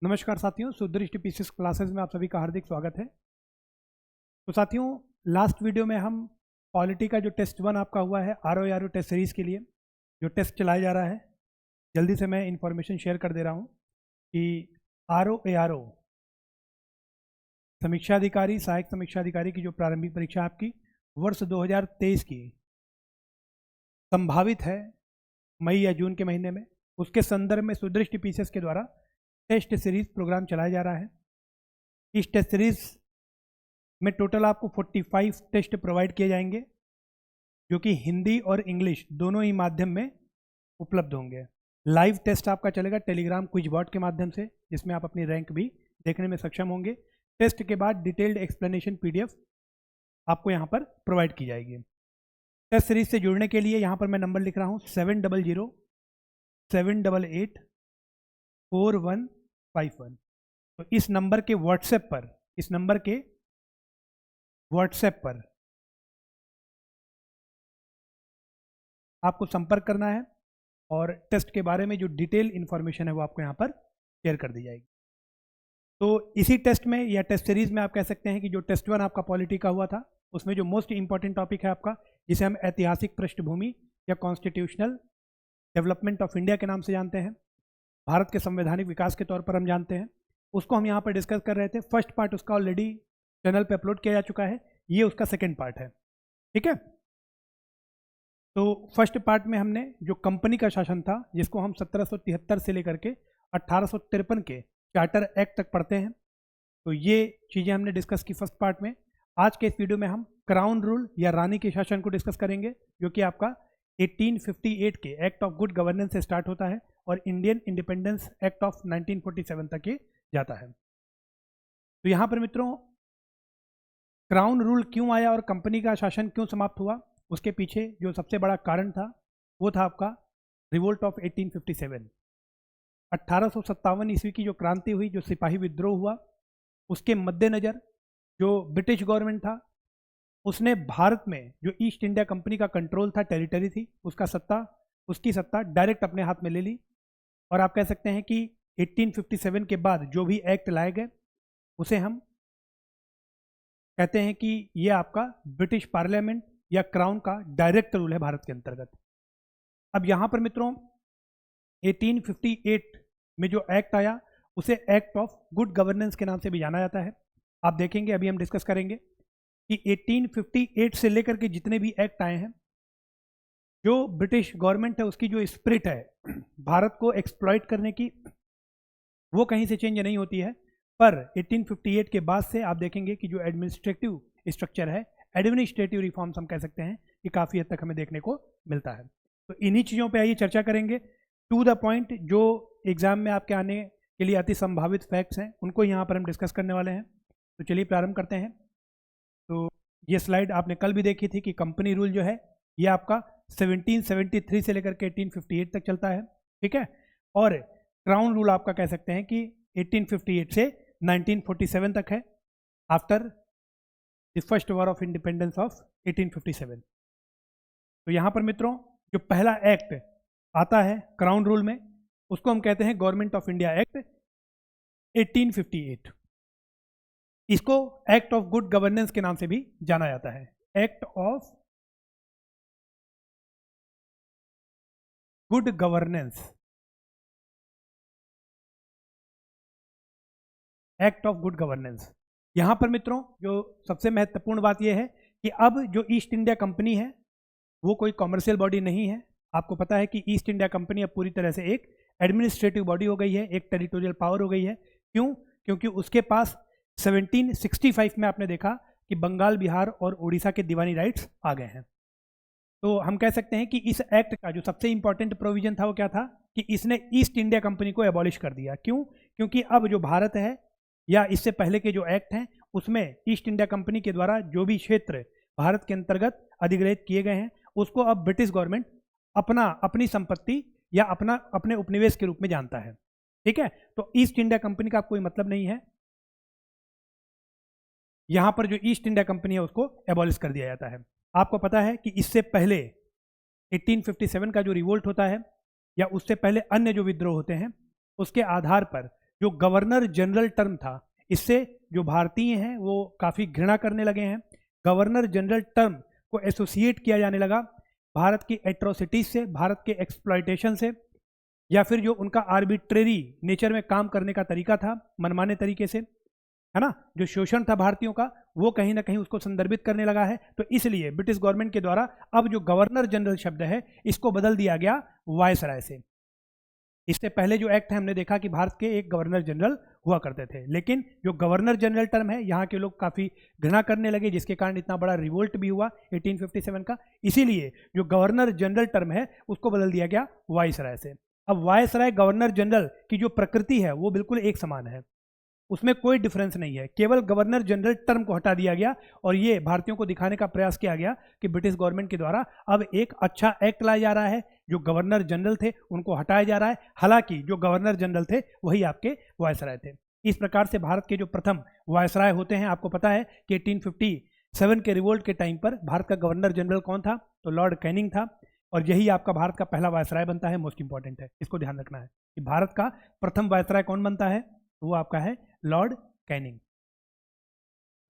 नमस्कार साथियों, सुदृष्टि PCS classes में आप सभी का हार्दिक स्वागत है। तो साथियों, लास्ट वीडियो में हम पॉलिटी का जो टेस्ट 1 आपका हुआ है RO टेस्ट सीरीज़ के लिए जो टेस्ट चलाया जा रहा है, जल्दी से मैं इन्फॉर्मेशन शेयर कर दे रहा हूँ कि RO समीक्षा अधिकारी, सहायक समीक्षा अधिकारी की जो प्रारंभिक परीक्षा आपकी वर्ष 2023 की संभावित है मई या जून के महीने में, उसके संदर्भ में सुदृष्टि पीसीएस के द्वारा टेस्ट सीरीज प्रोग्राम चलाया जा रहा है। इस टेस्ट सीरीज में टोटल आपको 45 टेस्ट प्रोवाइड किए जाएंगे जो कि हिंदी और इंग्लिश दोनों ही माध्यम में उपलब्ध होंगे। लाइव टेस्ट आपका चलेगा टेलीग्राम क्विज बॉट के माध्यम से, जिसमें आप अपनी रैंक भी देखने में सक्षम होंगे। टेस्ट के बाद डिटेल्ड एक्सप्लेनेशन PDF आपको यहाँ पर प्रोवाइड की जाएगी। टेस्ट सीरीज से जुड़ने के लिए यहाँ पर मैं नंबर लिख रहा हूँ 700-788-4151। तो इस नंबर के व्हाट्सएप पर आपको संपर्क करना है और टेस्ट के बारे में जो डिटेल इन्फॉर्मेशन है वो आपको यहाँ पर शेयर कर दी जाएगी। तो इसी टेस्ट में या टेस्ट सीरीज में आप कह सकते हैं कि जो टेस्ट 1 आपका पॉलिटी का हुआ था, उसमें जो मोस्ट इंपॉर्टेंट टॉपिक है आपका, जिसे हम ऐतिहासिक पृष्ठभूमि या कॉन्स्टिट्यूशनल डेवलपमेंट ऑफ इंडिया के नाम से जानते हैं, भारत के संवैधानिक विकास के तौर पर हम जानते हैं, उसको हम यहाँ पर डिस्कस कर रहे थे। फर्स्ट पार्ट उसका ऑलरेडी चैनल पे अपलोड किया जा चुका है, ये उसका सेकंड पार्ट है। ठीक है, तो फर्स्ट पार्ट में हमने जो कंपनी का शासन था, जिसको हम 1773 से लेकर के 1853 के चार्टर एक्ट तक पढ़ते हैं, तो ये चीज़ें हमने डिस्कस की फर्स्ट पार्ट में। आज के इस वीडियो में हम क्राउन रूल या रानी के शासन को डिस्कस करेंगे, जो कि आपका 1858 के एक्ट ऑफ गुड गवर्नेंस से स्टार्ट होता है और इंडियन इंडिपेंडेंस एक्ट ऑफ 1947 तक ये जाता है। तो यहाँ पर मित्रों, क्राउन रूल क्यों आया और कंपनी का शासन क्यों समाप्त हुआ, उसके पीछे जो सबसे बड़ा कारण था वो था आपका रिवोल्ट ऑफ 1857। 1857 ईस्वी की जो क्रांति हुई, जो सिपाही विद्रोह हुआ, उसके मद्देनज़र जो ब्रिटिश गवर्नमेंट था उसने भारत में जो ईस्ट इंडिया कंपनी का कंट्रोल था, टेरिटरी थी, उसकी सत्ता डायरेक्ट अपने हाथ में ले ली। और आप कह सकते हैं कि 1857 के बाद जो भी एक्ट लाए गए उसे हम कहते हैं कि ये आपका ब्रिटिश पार्लियामेंट या क्राउन का डायरेक्ट रूल है भारत के अंतर्गत। अब यहाँ पर मित्रों 1858 में जो एक्ट आया उसे एक्ट ऑफ गुड गवर्नेंस के नाम से भी जाना जाता है। आप देखेंगे, अभी हम डिस्कस करेंगे कि 1858 से लेकर के जितने भी एक्ट आए हैं, जो ब्रिटिश गवर्नमेंट है उसकी जो स्पिरिट है भारत को एक्सप्लॉइट करने की, वो कहीं से चेंज नहीं होती है। पर 1858 के बाद से आप देखेंगे कि जो एडमिनिस्ट्रेटिव स्ट्रक्चर है, एडमिनिस्ट्रेटिव रिफॉर्म्स हम कह सकते हैं कि काफ़ी हद तक हमें देखने को मिलता है। तो इन्हीं चीज़ों पे आइए चर्चा करेंगे, टू द पॉइंट, जो एग्जाम में आपके आने के लिए अति संभावित फैक्ट्स हैं उनको यहाँ पर हम डिस्कस करने वाले हैं। तो चलिए प्रारंभ करते हैं। तो ये स्लाइड आपने कल भी देखी थी कि कंपनी रूल जो है ये आपका 1773 से लेकर के 1858 तक चलता है। ठीक है, और क्राउन रूल आपका कह सकते हैं कि 1858 से 1947 तक है, after the first war of independence of 1857। तो यहाँ पर मित्रों जो पहला एक्ट आता है क्राउन रूल में, उसको हम कहते हैं गवर्नमेंट ऑफ इंडिया एक्ट 1858। इसको एक्ट ऑफ गुड गवर्नेंस के नाम से भी जाना जाता है। Act of good governance, act of good governance. यहां पर मित्रों जो सबसे महत्वपूर्ण बात यह है कि अब जो ईस्ट इंडिया कंपनी है वो कोई कॉमर्शियल बॉडी नहीं है। आपको पता है कि ईस्ट इंडिया कंपनी अब पूरी तरह से एक एडमिनिस्ट्रेटिव बॉडी हो गई है, एक टेरिटोरियल पावर हो गई है। क्यों? क्योंकि उसके पास 1765 में आपने देखा कि बंगाल, बिहार और उड़ीसा के दीवानी राइट्स आ गए हैं। तो हम कह सकते हैं कि इस एक्ट का जो सबसे इंपॉर्टेंट प्रोविजन था वो क्या था कि इसने ईस्ट इंडिया कंपनी को एबॉलिश कर दिया। क्यों? क्योंकि अब जो भारत है या इससे पहले के जो एक्ट हैं उसमें ईस्ट इंडिया कंपनी के द्वारा जो भी क्षेत्र भारत के अंतर्गत अधिग्रहित किए गए हैं उसको अब ब्रिटिश गवर्नमेंट अपनी संपत्ति या अपने उपनिवेश के रूप में जानता है। ठीक है, तो ईस्ट इंडिया कंपनी का कोई मतलब नहीं है। यहां पर जो ईस्ट इंडिया कंपनी है उसको एबॉलिश कर दिया जाता है। आपको पता है कि इससे पहले 1857 का जो रिवोल्ट होता है या उससे पहले अन्य जो विद्रोह होते हैं, उसके आधार पर जो गवर्नर जनरल टर्म था, इससे जो भारतीय हैं वो काफ़ी घृणा करने लगे हैं। गवर्नर जनरल टर्म को एसोसिएट किया जाने लगा भारत की एट्रोसिटीज से, भारत के एक्सप्लॉयटेशन से, या फिर जो उनका आर्बिट्रेरी नेचर में काम करने का तरीका था, मनमाने तरीके से, है ना, जो शोषण था भारतीयों का, वो कहीं ना कहीं उसको संदर्भित करने लगा है। तो इसलिए ब्रिटिश गवर्नमेंट के द्वारा अब जो गवर्नर जनरल शब्द है इसको बदल दिया गया वायसराय से। इससे पहले जो एक्ट है हमने देखा कि भारत के एक गवर्नर जनरल हुआ करते थे, लेकिन जो गवर्नर जनरल टर्म है यहाँ के लोग काफ़ी घृणा करने लगे, जिसके कारण इतना बड़ा रिवोल्ट भी हुआ 1857 का। इसीलिए जो गवर्नर जनरल टर्म है उसको बदल दिया गया वायसराय से। अब वायसराय गवर्नर जनरल की जो प्रकृति है वो बिल्कुल एक समान है, उसमें कोई डिफरेंस नहीं है, केवल गवर्नर जनरल टर्म को हटा दिया गया और ये भारतीयों को दिखाने का प्रयास किया गया कि ब्रिटिश गवर्नमेंट के द्वारा अब एक अच्छा एक्ट लाया जा रहा है, जो गवर्नर जनरल थे उनको हटाया जा रहा है, हालांकि जो गवर्नर जनरल थे वही आपके वायसराय थे। इस प्रकार से भारत के जो प्रथम वायसराय होते हैं, आपको पता है कि 1857 के रिवोल्ट के टाइम पर भारत का गवर्नर जनरल कौन था, तो लॉर्ड कैनिंग था, और यही आपका भारत का पहला वायसराय बनता है। मोस्ट इंपॉर्टेंट है, इसको ध्यान रखना है कि भारत का प्रथम वायसराय कौन बनता है, वो आपका है लॉर्ड कैनिंग।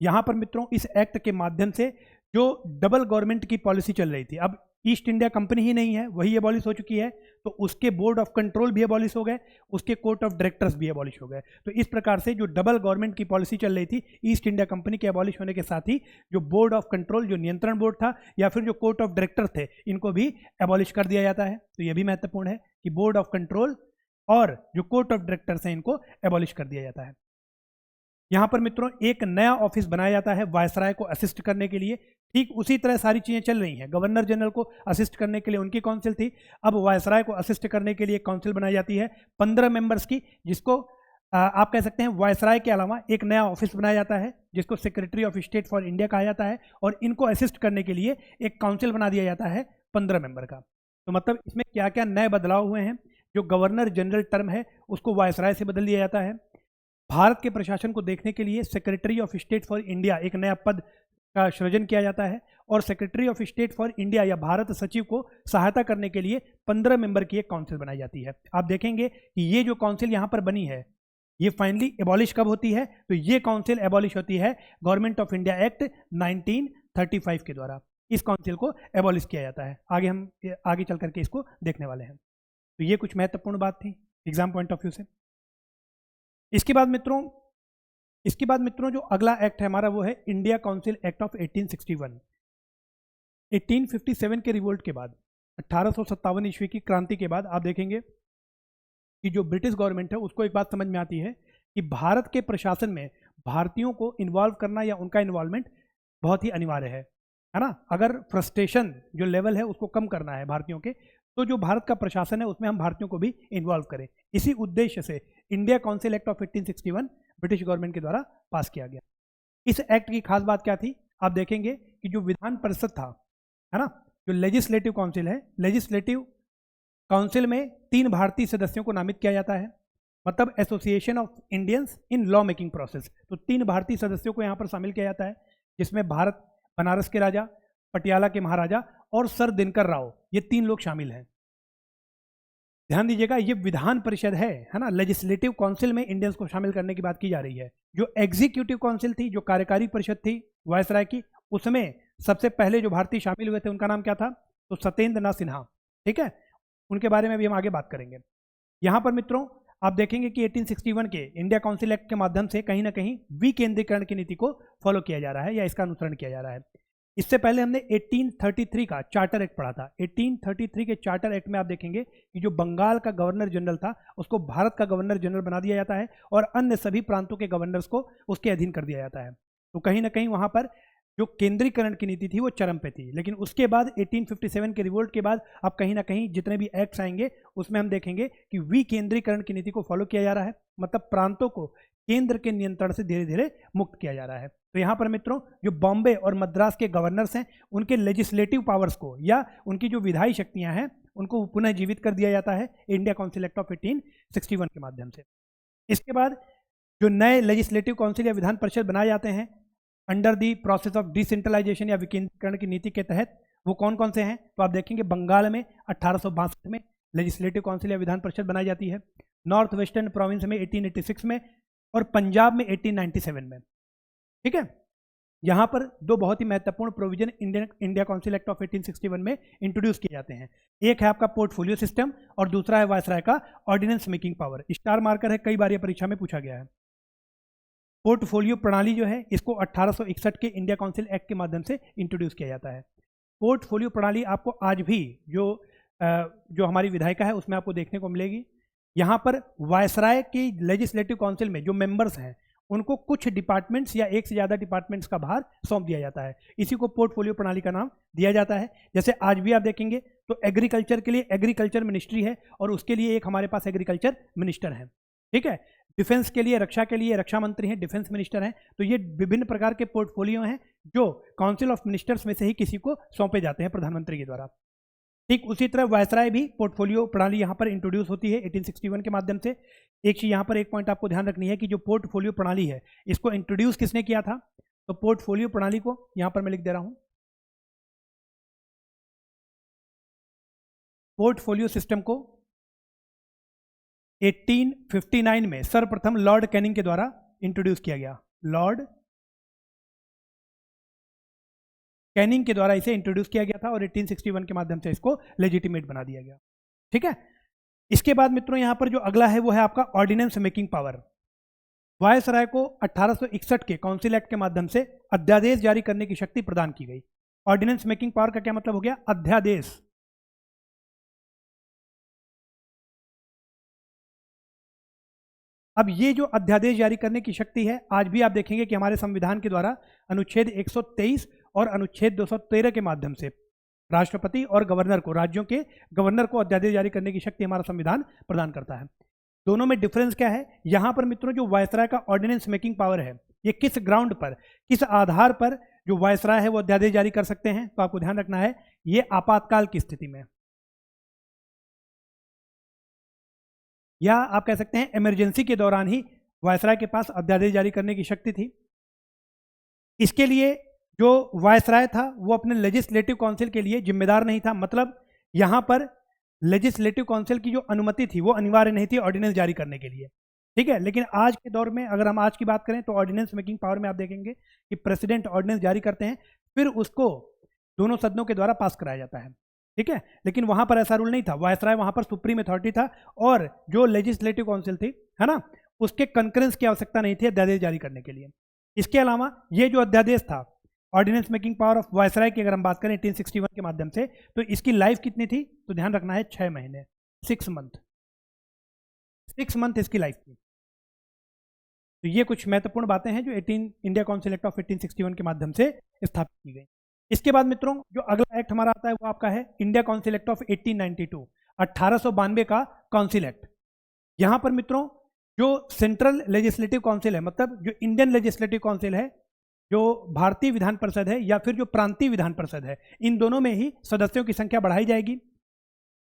यहां पर मित्रों इस एक्ट के माध्यम से जो डबल गवर्नमेंट की पॉलिसी चल रही थी, अब ईस्ट इंडिया कंपनी ही नहीं है, वही एबॉलिश हो चुकी है, तो उसके बोर्ड ऑफ कंट्रोल भी एबॉलिश हो गए, उसके कोर्ट ऑफ डायरेक्टर्स भी एबॉलिश हो गए। तो इस प्रकार से जो डबल गवर्नमेंट की पॉलिसी चल रही थी, ईस्ट इंडिया कंपनी के एबॉलिश होने के साथ ही जो बोर्ड ऑफ कंट्रोल, जो नियंत्रण बोर्ड था, या फिर जो कोर्ट ऑफ डायरेक्टर थे, इनको भी एबॉलिश कर दिया जाता है। तो यह भी महत्वपूर्ण है कि बोर्ड ऑफ कंट्रोल और जो कोर्ट ऑफ डायरेक्टर्स हैं इनको एबॉलिश कर दिया जाता है। यहां पर मित्रों एक नया ऑफिस बनाया जाता है वायसराय को असिस्ट करने के लिए। ठीक उसी तरह सारी चीजें चल रही हैं, गवर्नर जनरल को असिस्ट करने के लिए उनकी काउंसिल थी, अब वायसराय को असिस्ट करने के लिए काउंसिल बनाई जाती है 15 मेंबर्स की, जिसको आप कह सकते हैं वायसराय के अलावा एक नया ऑफिस बनाया जाता है जिसको secretary of state for India कहा जाता है, और इनको असिस्ट करने के लिए एक काउंसिल बना दिया जाता है 15 मेंबर का। तो मतलब इसमें क्या क्या नए बदलाव हुए हैं, जो गवर्नर जनरल टर्म है उसको वायसराय से बदल दिया जाता है। भारत के प्रशासन को देखने के लिए secretary of state for India एक नया पद का सृजन किया जाता है, और secretary of state for India या भारत सचिव को सहायता करने के लिए 15 मेंबर की एक काउंसिल बनाई जाती है। आप देखेंगे कि ये जो काउंसिल यहाँ पर बनी है ये फाइनली एबॉलिश कब होती है, तो ये काउंसिल एबॉलिश होती है गवर्नमेंट ऑफ इंडिया एक्ट 1935 के द्वारा। इस काउंसिल को एबॉलिश किया जाता है। हम आगे चल करके इसको देखने वाले हैं। तो ये कुछ महत्वपूर्ण बात थी एग्जाम पॉइंट ऑफ व्यू से। इसके बाद मित्रों जो अगला एक्ट है हमारा वो है इंडिया काउंसिल एक्ट ऑफ 1861। 1857 के रिवोल्ट के बाद, 1857 ईस्वी की क्रांति के बाद आप देखेंगे कि जो ब्रिटिश गवर्नमेंट है उसको एक बात समझ में आती है कि भारत के प्रशासन में भारतीयों को इन्वॉल्व करना या उनका इन्वॉल्वमेंट बहुत ही अनिवार्य है ना। अगर फ्रस्ट्रेशन जो लेवल है उसको कम करना है भारतीयों के, तो जो भारत का प्रशासन है उसमें हम भारतीयों को भी इन्वॉल्व करें। इसी उद्देश्य से India council act of 1861 British government के द्वारा पास किया गया। इस एक्ट की खास बात क्या थी, आप देखेंगे कि जो विधान परिषद था, है ना, जो लेजिस्लेटिव काउंसिल है, लेजिस्लेटिव काउंसिल में 3 भारतीय सदस्यों को नामित किया जाता है, मतलब association of Indians in law making process. तो 3 भारतीय सदस्यों को यहाँ पर शामिल किया जाता है, जिसमें भारत बनारस के राजा, पटियाला के महाराजा और सर दिनकर राव, ये 3 लोग शामिल हैं। ध्यान दीजिएगा ये विधान परिषद है ना, लेजिस्लेटिव काउंसिल में इंडियंस को शामिल करने की बात की जा रही है। जो एग्जीक्यूटिव काउंसिल थी, जो कार्यकारी परिषद थी वायसराय की, उसमें सबसे पहले जो भारतीय शामिल हुए थे उनका नाम क्या था, तो सत्येंद्र नाथ सिन्हा। ठीक है, उनके बारे में भी हम आगे बात करेंगे। यहाँ पर मित्रों आप देखेंगे कि 1861 के इंडिया काउंसिल एक्ट के माध्यम से कहीं ना कहीं विकेंद्रीकरण की नीति को फॉलो किया जा रहा है या इसका अनुसरण किया जा रहा है। इससे पहले हमने 1833 का चार्टर एक्ट पढ़ा था। 1833 के चार्टर एक्ट में आप देखेंगे कि जो बंगाल का गवर्नर जनरल था उसको भारत का गवर्नर जनरल बना दिया जाता है और अन्य सभी प्रांतों के गवर्नर्स को उसके अधीन कर दिया जाता है। तो कहीं ना कहीं वहाँ पर जो केंद्रीकरण की नीति थी वो चरम पे थी। लेकिन उसके बाद 1857 के रिवोल्ट के बाद अब कहीं ना कहीं जितने भी एक्ट्स आएंगे उसमें हम देखेंगे कि विकेंद्रीकरण की नीति को फॉलो किया जा रहा है, मतलब प्रांतों को केंद्र के नियंत्रण से धीरे धीरे मुक्त किया जा रहा है। तो यहाँ पर मित्रों जो बॉम्बे और मद्रास के गवर्नर्स हैं उनके लेजिस्लेटिव पावर्स को या उनकी जो विधायी शक्तियाँ हैं उनको पुनः जीवित कर दिया जाता है इंडिया काउंसिल एक्ट ऑफ 1861 के माध्यम से। इसके बाद जो नए लेजिस्लेटिव काउंसिल या विधान परिषद बनाए जाते हैं under the process of decentralisation या विकेंद्रीकरण की नीति के तहत, वो कौन कौन से हैं, तो आप देखेंगे बंगाल में 1862 में लेजिस्लेटिव काउंसिल या विधान परिषद बनाई जाती है, नॉर्थ वेस्टर्न प्रोविंस में 1886 में और पंजाब में 1897 में। ठीक है, यहाँ पर दो बहुत ही महत्वपूर्ण provision India council act of 1861 में इंट्रोड्यूस किए जाते हैं। एक है आपका पोर्टफोलियो सिस्टम और दूसरा है वायसराय का ordinance making power. Star marker है, कई बार ये परीक्षा में पूछा गया है। पोर्टफोलियो प्रणाली जो है इसको 1861 के इंडिया काउंसिल एक्ट के माध्यम से इंट्रोड्यूस किया जाता है। पोर्टफोलियो प्रणाली आपको आज भी जो हमारी विधायिका है उसमें आपको देखने को मिलेगी। यहाँ पर वायसराय की लेजिस्लेटिव काउंसिल में जो मेंबर्स हैं उनको कुछ डिपार्टमेंट्स या एक से ज़्यादा डिपार्टमेंट्स का भार सौंप दिया जाता है, इसी को पोर्टफोलियो प्रणाली का नाम दिया जाता है। जैसे आज भी आप देखेंगे तो एग्रीकल्चर के लिए एग्रीकल्चर मिनिस्ट्री है और उसके लिए एक हमारे पास एग्रीकल्चर मिनिस्टर है। ठीक है, डिफेंस के लिए, रक्षा के लिए रक्षा मंत्री हैं, डिफेंस मिनिस्टर हैं। तो ये विभिन्न प्रकार के पोर्टफोलियो हैं जो काउंसिल ऑफ मिनिस्टर्स में से ही किसी को सौंपे जाते हैं प्रधानमंत्री के द्वारा। ठीक उसी तरह वायसराय भी पोर्टफोलियो प्रणाली यहाँ पर इंट्रोड्यूस होती है 1861 के माध्यम से। एक चीज़ यहाँ पर एक पॉइंट आपको ध्यान रखनी है कि जो पोर्टफोलियो प्रणाली है इसको इंट्रोड्यूस किसने किया था, तो पोर्टफोलियो प्रणाली को यहाँ पर मैं लिख दे रहा हूँ, पोर्टफोलियो सिस्टम को 1859 में सर्वप्रथम लॉर्ड कैनिंग के द्वारा इंट्रोड्यूस किया गया। लॉर्ड कैनिंग के द्वारा इसे इंट्रोड्यूस किया गया था और 1861 के माध्यम से इसको लेजिटिमेट बना दिया गया। ठीक है, इसके बाद मित्रों यहां पर जो अगला है वो है आपका ऑर्डिनेंस मेकिंग पावर। वायसराय को 1861 के काउंसिल एक्ट के माध्यम से अध्यादेश जारी करने की शक्ति प्रदान की गई। ऑर्डिनेंस मेकिंग पावर का क्या मतलब हो गया, अध्यादेश। अब ये जो अध्यादेश जारी करने की शक्ति है आज भी आप देखेंगे कि हमारे संविधान के द्वारा अनुच्छेद 123 और अनुच्छेद 213 के माध्यम से राष्ट्रपति और गवर्नर को, राज्यों के गवर्नर को अध्यादेश जारी करने की शक्ति हमारा संविधान प्रदान करता है। दोनों में डिफरेंस क्या है, यहां पर मित्रों जो वायसराय का ऑर्डिनेंस मेकिंग पावर है ये किस ग्राउंड पर, किस आधार पर जो वायसराय है वो अध्यादेश जारी कर सकते हैं, तो आपको ध्यान रखना है ये आपातकाल की स्थिति में, या आप कह सकते हैं इमरजेंसी के दौरान ही वायसराय के पास अध्यादेश जारी करने की शक्ति थी। इसके लिए जो वायसराय था वो अपने लेजिस्लेटिव काउंसिल के लिए जिम्मेदार नहीं था, मतलब यहां पर लेजिस्लेटिव काउंसिल की जो अनुमति थी वो अनिवार्य नहीं थी ऑर्डिनेंस जारी करने के लिए। ठीक है, लेकिन आज के दौर में अगर हम आज की बात करें तो ऑर्डिनेंस मेकिंग पावर में आप देखेंगे कि प्रेसिडेंट ऑर्डिनेंस जारी करते हैं, फिर उसको दोनों सदनों के द्वारा पास कराया जाता है। ठीक है, लेकिन वहां पर ऐसा रूल नहीं था, वायसराय वहां पर सुप्रीम अथॉरिटी था और जो लेजिस्लेटिव काउंसिल थी, है ना, उसके कंकरेंस की आवश्यकता नहीं थी अध्यादेश जारी करने के लिए। इसके अलावा ये जो अध्यादेश था ordinance making power of viceroy की अगर हम बात करें 1861 के माध्यम से, तो इसकी लाइफ कितनी थी, तो ध्यान रखना है 6 महीने, 6 मंथ, 6 मंथ इसकी लाइफ थी। तो ये कुछ महत्वपूर्ण बातें हैं जो इंडिया काउंसिल एक्ट ऑफ 1861 के माध्यम से स्थापित की गई। इसके बाद मित्रों जो अगला एक्ट हमारा आता है वो आपका है इंडिया काउंसिल एक्ट ऑफ 1892, 1892 का काउंसिल एक्ट। यहां पर मित्रों जो सेंट्रल लेजिस्लेटिव काउंसिल है, मतलब जो इंडियन लेजिस्लेटिव काउंसिल है, जो भारतीय विधान परिषद है या फिर जो प्रांतीय विधान परिषद है, इन दोनों में ही सदस्यों की संख्या बढ़ाई जाएगी।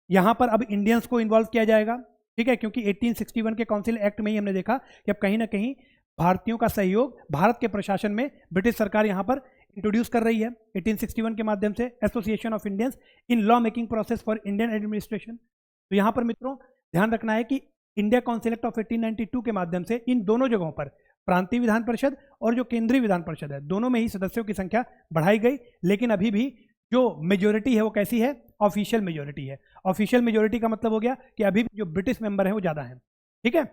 यहां पर अब इंडियंस को इन्वॉल्व किया जाएगा। ठीक है, क्योंकि 1861 के काउंसिल एक्ट में ही हमने देखा कि अब कहीं ना कहीं भारतीयों का सहयोग भारत के प्रशासन में ब्रिटिश सरकार यहां पर इंट्रोड्यूस कर रही है 1861 के माध्यम से association of Indians in law making process for Indian administration. तो यहां पर मित्रों ध्यान रखना है कि इंडिया काउंसिल एक्ट ऑफ 1892 के माध्यम से इन दोनों जगहों पर प्रांतीय विधान परिषद और जो केंद्रीय विधान परिषद है, दोनों में ही सदस्यों की संख्या बढ़ाई गई, लेकिन अभी भी जो मेजोरिटी है वो कैसी है, ऑफिशियल मेजोरिटी है। ऑफिशियल मेजोरिटी का मतलब हो गया कि अभी भी जो ब्रिटिश मेंबर है वो ज़्यादा है। ठीक है,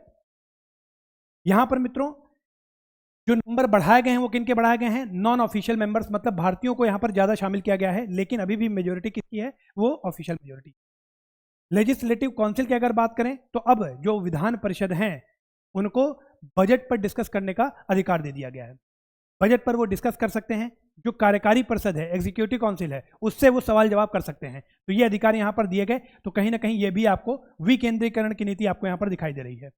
यहां पर मित्रों जो नंबर बढ़ाए गए हैं वो किनके बढ़ाए गए हैं, नॉन ऑफिशियल मेंबर्स, मतलब भारतीयों को यहां पर ज़्यादा शामिल किया गया है, लेकिन अभी भी मेजोरिटी किसकी है, वो ऑफिशियल मेजोरिटी। लेजिस्लेटिव काउंसिल की अगर बात करें तो अब जो विधान परिषद हैं उनको बजट पर डिस्कस करने का अधिकार दे दिया गया है। बजट पर वो डिस्कस कर सकते हैं, जो कार्यकारी परिषद है, एग्जीक्यूटिव काउंसिल है, उससे वो सवाल जवाब कर सकते हैं। तो ये अधिकार यहां पर दिए गए, तो कहीं ना कहीं ये भी आपको विकेंद्रीकरण की नीति आपको यहां पर दिखाई दे रही है।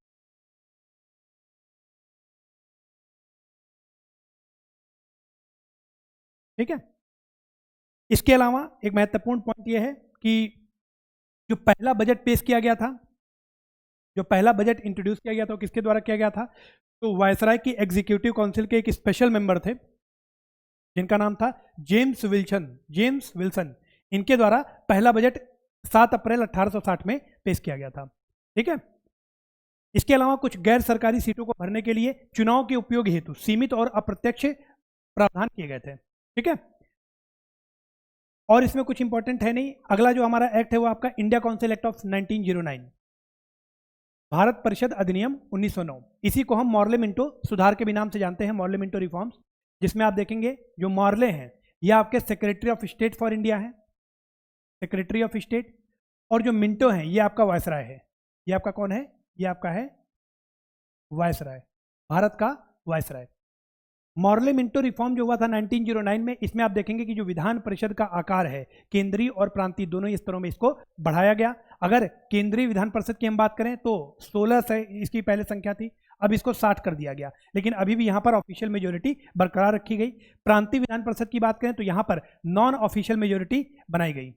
ठीक है, इसके अलावा एक महत्वपूर्ण पॉइंट यह है कि जो पहला बजट पेश किया गया था, जो पहला बजट इंट्रोड्यूस किया गया था, किसके द्वारा किया गया था, तो वायसराय की एग्जीक्यूटिव काउंसिल के एक स्पेशल मेंबर थे जिनका नाम था जेम्स विल्सन। इनके द्वारा पहला बजट 7 अप्रैल 1860 में पेश किया गया था। ठीक है। इसके अलावा कुछ गैर सरकारी सीटों को भरने के लिए चुनाव के उपयोग हेतु सीमित और अप्रत्यक्ष प्रावधान किए गए थे। ठीक है। और इसमें कुछ इंपॉर्टेंट है नहीं। अगला जो हमारा एक्ट है वो आपका India council act of 1909, Bharat परिषद अधिनियम 1909। इसी को हम मॉर्ले मिंटो सुधार के भी नाम से जानते हैं, मॉर्ले मिंटो रिफॉर्म्स, जिसमें आप देखेंगे जो मॉर्ले हैं ये आपके secretary of state for India है, सेक्रेटरी ऑफ स्टेट, और जो मिंटो हैं ये आपका वायसराय है। ये आपका कौन है? ये आपका है वायसराय, भारत का वायसराय। मॉर्ले मिंटो रिफॉर्म जो हुआ था 1909 में, इसमें आप देखेंगे कि जो विधान परिषद का आकार है केंद्रीय और प्रांतीय दोनों ही स्तरों में इसको बढ़ाया गया। अगर केंद्रीय विधान परिषद की हम बात करें तो 16 से इसकी पहले संख्या थी, अब इसको 60 कर दिया गया, लेकिन अभी भी यहाँ पर ऑफिशियल मेजोरिटी बरकरार रखी गई। प्रांतीय विधान परिषद की बात करें तो यहाँ पर नॉन ऑफिशियल मेजोरिटी बनाई गई।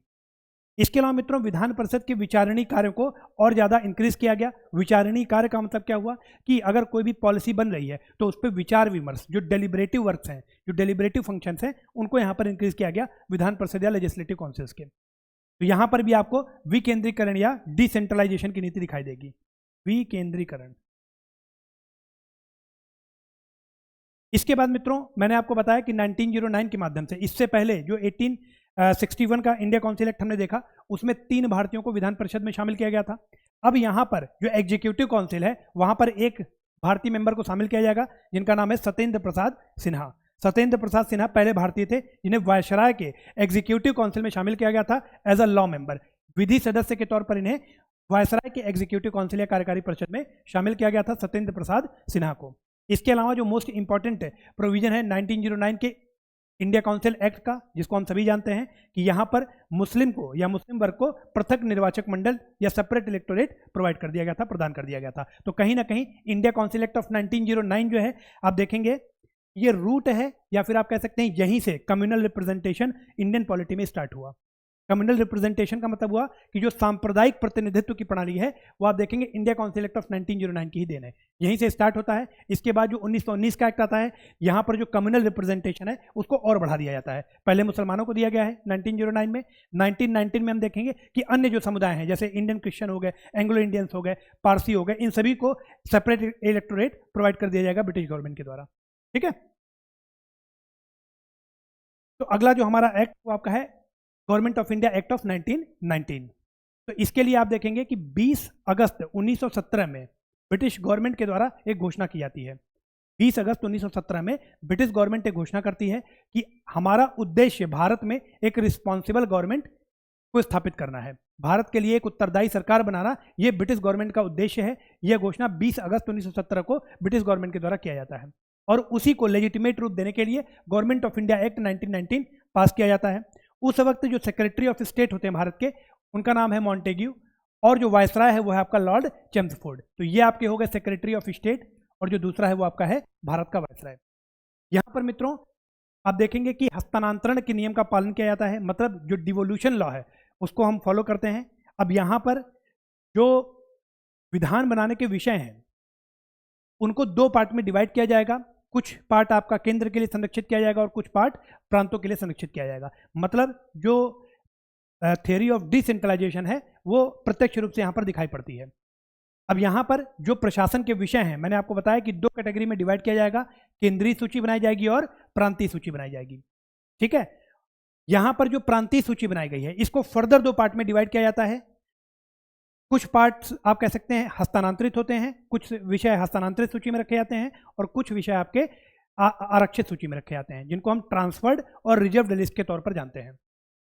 इसके अलावा मित्रों विधान परिषद के विचारणीय कार्यों को और ज़्यादा इंक्रीज किया गया। विचारणीय कार्य का मतलब क्या हुआ कि अगर कोई भी पॉलिसी बन रही है तो उस पर विचार विमर्श, जो डेलिब्रेटिव वर्क्स हैं, जो डेलिब्रेटिव फंक्शंस हैं, उनको यहाँ पर इंक्रीज किया गया विधान परिषद या लेजिस्लेटिव काउंसिल्स के। तो यहाँ पर भी आपको विकेंद्रीकरण या डिसेंट्रलाइजेशन की नीति दिखाई देगी, विकेंद्रीकरण। इसके बाद मित्रों मैंने आपको बताया कि 1909 के माध्यम से, इससे पहले जो 1861 का इंडिया काउंसिल एक्ट हमने देखा उसमें 3 भारतीयों को विधान परिषद में शामिल किया गया था। अब यहाँ पर जो एग्जीक्यूटिव काउंसिल है वहाँ पर एक भारतीय मेंबर को शामिल किया जाएगा जिनका नाम है सत्येंद्र प्रसाद सिन्हा। सत्येंद्र प्रसाद सिन्हा पहले भारतीय थे जिन्हें वायसराय के एग्जीक्यूटिव काउंसिल में शामिल किया गया था एज अ लॉ मेंबर। विधि सदस्य के तौर पर इन्हें वायसराय के एग्जीक्यूटिव काउंसिल या कार्यकारी परिषद में शामिल किया गया था सत्येंद्र प्रसाद सिन्हा को। इसके अलावा जो मोस्ट इंपॉर्टेंट प्रोविजन है 1909 के इंडिया काउंसिल एक्ट का, जिसको हम सभी जानते हैं कि यहाँ पर मुस्लिम को या मुस्लिम वर्ग को पृथक निर्वाचक मंडल या सेपरेट इलेक्टोरेट प्रोवाइड कर दिया गया था, प्रदान कर दिया गया था। तो कहीं ना कहीं इंडिया काउंसिल एक्ट ऑफ 1909 जो है आप देखेंगे ये रूट है, या फिर आप कह सकते हैं यहीं से कम्युनल रिप्रेजेंटेशन इंडियन पॉलिटी में स्टार्ट हुआ। कम्युनल रिप्रेजेंटेशन का मतलब हुआ कि जो सांप्रदायिक प्रतिनिधित्व की प्रणाली है वो आप देखेंगे इंडिया काउंसिल एक्ट ऑफ 1909 की ही देन है, यहीं से स्टार्ट होता है। इसके बाद जो 1919 का एक्ट आता है यहाँ पर जो कम्युनल रिप्रेजेंटेशन है उसको और बढ़ा दिया जाता है। पहले मुसलमानों को दिया गया है 1909 में, 1919 में हम देखेंगे कि अन्य जो समुदाय हैं जैसे इंडियन क्रिश्चियन हो गए, एंग्लो इंडियंस हो गए, पारसी हो गए, इन सभी को सेपरेट इलेक्टोरेट प्रोवाइड कर दिया जाएगा ब्रिटिश गवर्नमेंट के द्वारा। ठीक है। तो अगला जो हमारा एक्ट वो आपका है government of India act of 1919। तो इसके लिए आप देखेंगे कि 20 अगस्त 1917 में ब्रिटिश गवर्नमेंट के द्वारा एक घोषणा की जाती है। 20 अगस्त 1917 में ब्रिटिश गवर्नमेंट एक घोषणा करती है कि हमारा उद्देश्य भारत में एक रिस्पॉन्सिबल गवर्नमेंट को स्थापित करना है, भारत के लिए एक उत्तरदायी सरकार बनाना, यह ब्रिटिश गवर्नमेंट का उद्देश्य है। यह घोषणा 20 अगस्त 1917 को ब्रिटिश गवर्नमेंट के द्वारा किया जाता है और उसी को लेजिटिमेट रूप देने के लिए गवर्नमेंट ऑफ इंडिया एक्ट 1919 पास किया जाता है। उस वक्त जो सेक्रेटरी ऑफ स्टेट होते हैं भारत के, उनका नाम है मॉन्टेग्यू, और जो वायसराय है वो है आपका लॉर्ड चेम्सफोर्ड। तो ये आपके हो गए सेक्रेटरी ऑफ स्टेट, और जो दूसरा है वो आपका है भारत का वायसराय। यहाँ पर मित्रों आप देखेंगे कि हस्तांतरण के नियम का पालन किया जाता है, मतलब जो डिवोल्यूशन लॉ है उसको हम फॉलो करते हैं। अब यहाँ पर जो विधान बनाने के विषय हैं उनको 2 पार्ट में डिवाइड किया जाएगा। कुछ पार्ट आपका केंद्र के लिए संरक्षित किया जाएगा और कुछ पार्ट प्रांतों के लिए संरक्षित किया जाएगा। मतलब जो थ्योरी ऑफ डिसेंट्रलाइजेशन है वो प्रत्यक्ष रूप से यहाँ पर दिखाई पड़ती है। अब यहाँ पर जो प्रशासन के विषय हैं मैंने आपको बताया कि 2 कैटेगरी में डिवाइड किया जाएगा, केंद्रीय सूची बनाई जाएगी और प्रांतीय सूची बनाई जाएगी। ठीक है। यहाँ पर जो प्रांतीय सूची बनाई गई है इसको फर्दर 2 पार्ट में डिवाइड किया जाता है। कुछ पार्ट्स आप कह सकते हैं हस्तांतरित होते हैं, कुछ विषय हस्तांतरित सूची में रखे जाते हैं और कुछ विषय आपके आरक्षित सूची में रखे जाते हैं, जिनको हम ट्रांसफर्ड और रिजर्व्ड लिस्ट के तौर पर जानते हैं।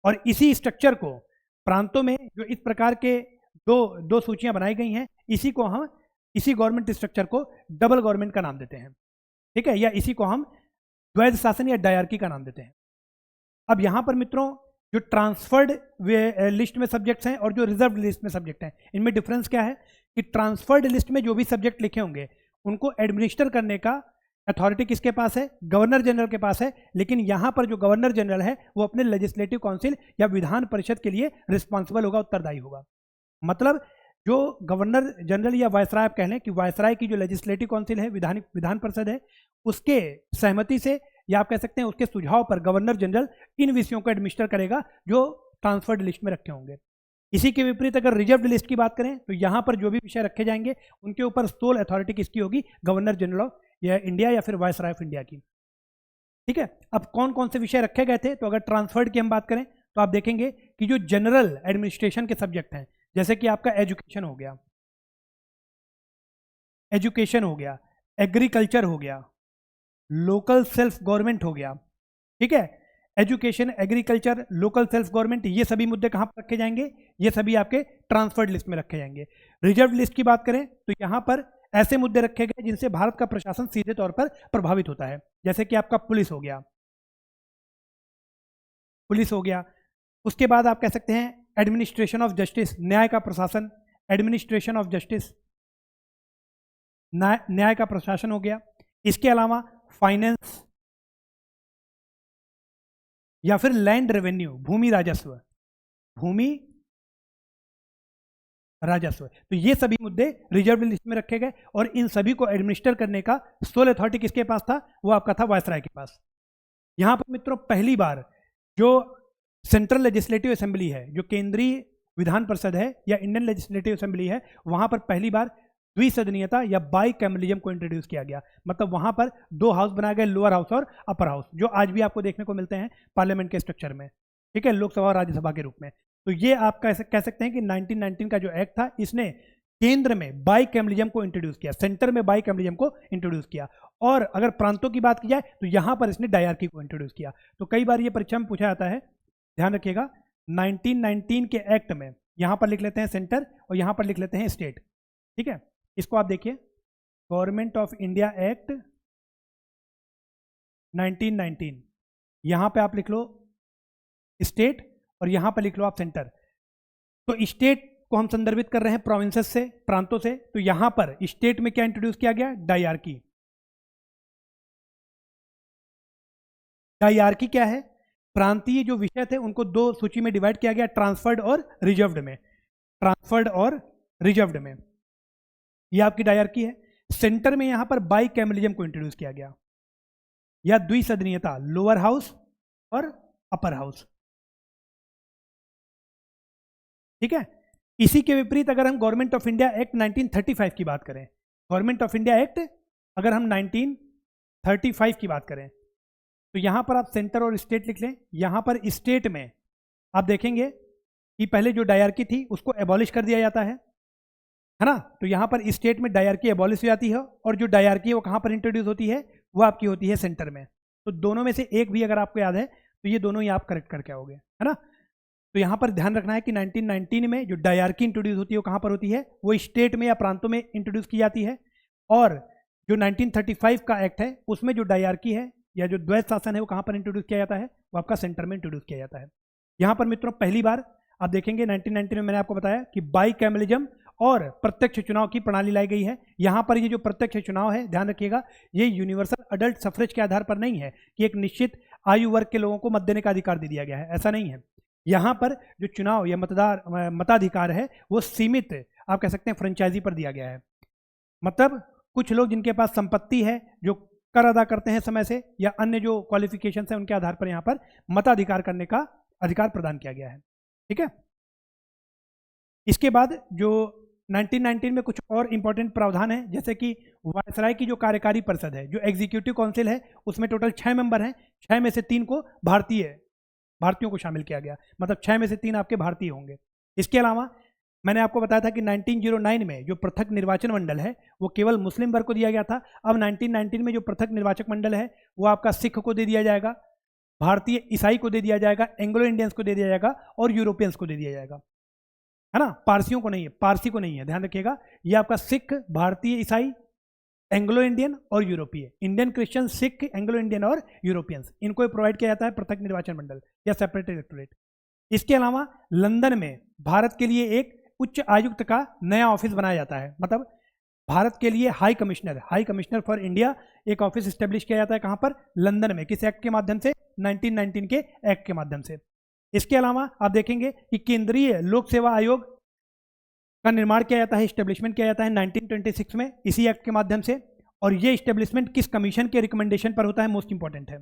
और इसी स्ट्रक्चर को प्रांतों में जो इस प्रकार के दो सूचियां बनाई गई हैं, इसी गवर्नमेंट स्ट्रक्चर को डबल गवर्नमेंट का नाम देते हैं। ठीक है, या इसी को हम द्वैध शासन या डायरकी का नाम देते हैं। अब यहाँ पर मित्रों जो ट्रांसफर्ड लिस्ट में सब्जेक्ट्स हैं और जो रिजर्व लिस्ट में सब्जेक्ट हैं, इनमें डिफरेंस क्या है कि ट्रांसफर्ड लिस्ट में जो भी सब्जेक्ट लिखे होंगे उनको एडमिनिस्टर करने का अथॉरिटी किसके पास है? गवर्नर जनरल के पास है। लेकिन यहाँ पर जो गवर्नर जनरल है वो अपने लेजिस्लेटिव काउंसिल या विधान परिषद के लिए रिस्पॉन्सिबल होगा, उत्तरदायी होगा। मतलब जो गवर्नर जनरल या वायसराय आप कह लें कि वायसराय की जो लेजिस्लेटिव काउंसिल है, विधान परिषद है, उसके सहमति से या आप कह सकते हैं उसके सुझाव पर गवर्नर जनरल इन विषयों को एडमिनिस्टर करेगा जो ट्रांसफर्ड लिस्ट में रखे होंगे। इसी के विपरीत अगर रिजर्व लिस्ट की बात करें तो यहाँ पर जो भी विषय रखे जाएंगे उनके ऊपर सोल अथॉरिटी किसकी होगी, गवर्नर जनरल ऑफ या इंडिया या फिर वायसराय ऑफ इंडिया की। ठीक है, अब कौन कौन से विषय रखे गए थे, तो अगर ट्रांसफर्ड की हम बात करें तो आप देखेंगे कि जो जनरल एडमिनिस्ट्रेशन के सब्जेक्ट हैं, जैसे कि आपका एजुकेशन हो गया, एग्रीकल्चर हो गया, लोकल सेल्फ गवर्नमेंट हो गया, ठीक है, education, agriculture, local self government, ये सभी मुद्दे कहाँ पर रखे जाएंगे, ये सभी आपके ट्रांसफर्ड लिस्ट में रखे जाएंगे। रिजर्व लिस्ट की बात करें तो यहाँ पर ऐसे मुद्दे रखे गए जिनसे भारत का प्रशासन सीधे तौर पर प्रभावित होता है, जैसे कि आपका पुलिस हो गया, उसके बाद आप कह सकते हैं एडमिनिस्ट्रेशन ऑफ जस्टिस, न्याय का प्रशासन, एडमिनिस्ट्रेशन ऑफ जस्टिस, न्याय का प्रशासन हो गया। इसके अलावा फाइनेंस या फिर लैंड रेवेन्यू, भूमि राजस्व, तो ये सभी मुद्दे रिजर्व लिस्ट में रखे गए और इन सभी को एडमिनिस्टर करने का सोल अथॉरिटी किसके पास था, वो आपका था वायसराय के पास। यहां पर मित्रों पहली बार जो सेंट्रल लेजिस्लेटिव असेंबली है, जो केंद्रीय विधान परिषद है या इंडियन लेजिस्लेटिव असेंबली है, वहां पर पहली बार द्विसदनीयता या बाई कैमलिज्म को इंट्रोड्यूस किया गया। मतलब वहां पर दो हाउस बनाए गए, लोअर हाउस और अपर हाउस, जो आज भी आपको देखने को मिलते हैं पार्लियामेंट के स्ट्रक्चर में, ठीक है, लोकसभा और राज्यसभा के रूप में। तो ये आप कह सकते हैं कि 1919 का जो एक्ट था, इसने केंद्र में बाई कैमलिज्म को इंट्रोड्यूस किया, सेंटर में बाई कैमलिज्म को इंट्रोड्यूस किया। और अगर प्रांतों की बात की जाए तो यहां पर इसने डायरकी को इंट्रोड्यूस किया। तो कई बार ये परीक्षा में पूछा जाता है, ध्यान रखिएगा, 1919 के एक्ट में यहां पर लिख लेते हैं सेंटर और यहां पर लिख लेते हैं स्टेट, ठीक है। इसको आप देखिए, गवर्नमेंट ऑफ इंडिया एक्ट 1919, यहां पे आप लिख लो स्टेट और यहां पर लिख लो आप सेंटर। तो स्टेट को हम संदर्भित कर रहे हैं प्रोविंसेस से, प्रांतों से, तो यहां पर स्टेट में क्या इंट्रोड्यूस किया गया, डायरकी। डायरकी क्या है, प्रांतीय जो विषय थे उनको दो सूची में डिवाइड किया गया, ट्रांसफर्ड और रिजर्व्ड में, ये आपकी डायरकी है। सेंटर में यहां पर बाई कैमलिज्म को इंट्रोड्यूस किया गया या द्विसदनीयता, लोअर हाउस और अपर हाउस, ठीक है। इसी के विपरीत अगर हम गवर्नमेंट ऑफ इंडिया एक्ट 1935 की बात करें, गवर्नमेंट ऑफ इंडिया एक्ट अगर हम 1935 की बात करें तो यहां पर आप सेंटर और स्टेट लिख लें। यहां पर स्टेट में आप देखेंगे कि पहले जो डायरकी थी उसको एबॉलिश कर दिया जाता है ना। तो यहां पर स्टेट में डायरकी एबॉलिश हो जाती है और जो डायरकी है वो कहां पर इंट्रोड्यूस होती है, वो आपकी होती है सेंटर में। तो दोनों में से एक भी अगर आपको याद है तो ये दोनों ही आप करेक्ट करके आओगे, है ना। तो यहां पर ध्यान रखना है कि 1919 में जो डायरकी इंट्रोड्यूस होती है वो कहां पर होती है, वो स्टेट में या प्रांतों में इंट्रोड्यूस की जाती है। और जो 1935 का एक्ट है उसमें जो डायरकी है या जो द्वैध शासन है वो कहां पर इंट्रोड्यूस किया जाता है, वो आपका सेंटर में इंट्रोड्यूस किया जाता है। यहां पर मित्रों पहली बार आप देखेंगे 1919 में मैंने आपको बताया कि बाई कैमलिज्म और प्रत्यक्ष चुनाव की प्रणाली लाई गई है। यहां पर ये जो प्रत्यक्ष चुनाव है, ध्यान रखिएगा, ये यूनिवर्सल अडल्ट सफरेज के आधार पर नहीं है कि एक निश्चित आयु वर्ग के लोगों को मत देने का अधिकार दे दिया गया है, ऐसा नहीं है। यहां पर जो चुनाव या मताधिकार है वो सीमित, आप कह सकते हैं, फ्रेंचाइजी पर दिया गया है। मतलब कुछ लोग जिनके पास संपत्ति है, जो कर अदा करते हैं समय से, या अन्य जो क्वालिफिकेशन है उनके आधार पर यहां पर मताधिकार करने का अधिकार प्रदान किया गया है, ठीक है। इसके बाद जो 1919 में कुछ और इंपॉर्टेंट प्रावधान है, जैसे कि वायसराय की जो कार्यकारी परिषद है, जो एग्जीक्यूटिव काउंसिल है, उसमें टोटल 6 मेंबर हैं, 6 में से 3 को भारतीयों को शामिल किया गया, मतलब 6 में से 3 आपके भारतीय होंगे। इसके अलावा मैंने आपको बताया था कि 1909 में जो पृथक निर्वाचन मंडल है वो केवल मुस्लिम वर्ग को दिया गया था। अब 1919 में जो पृथक निर्वाचक मंडल है वो आपका सिख को दे दिया जाएगा, भारतीय ईसाई को दे दिया जाएगा, एंग्लो इंडियंस को दे दिया जाएगा और यूरोपियंस को दे दिया जाएगा, है ना। पारसी को नहीं है, ध्यान रखिएगा। ये आपका सिख, भारतीय ईसाई, एंग्लो इंडियन और यूरोपीय, Indian Christian, Sikh, Anglo Indian और यूरोपियंस, इनको प्रोवाइड किया जाता है पृथक निर्वाचन मंडल या सेपरेट इलेक्टोरेट। इसके अलावा लंदन में भारत के लिए एक उच्च आयुक्त का नया ऑफिस बनाया जाता है, मतलब भारत के लिए हाई कमिश्नर फॉर इंडिया एक ऑफिस स्टेब्लिश किया जाता है। कहां पर, लंदन में। किस एक्ट के माध्यम से, 1919 के एक्ट के माध्यम से। इसके अलावा आप देखेंगे कि केंद्रीय लोक सेवा आयोग का निर्माण किया जाता है, स्टेब्लिशमेंट किया जाता है 1926 में इसी एक्ट के माध्यम से। और ये स्टेब्लिशमेंट किस कमीशन के रिकमेंडेशन पर होता है, मोस्ट इंपॉर्टेंट है,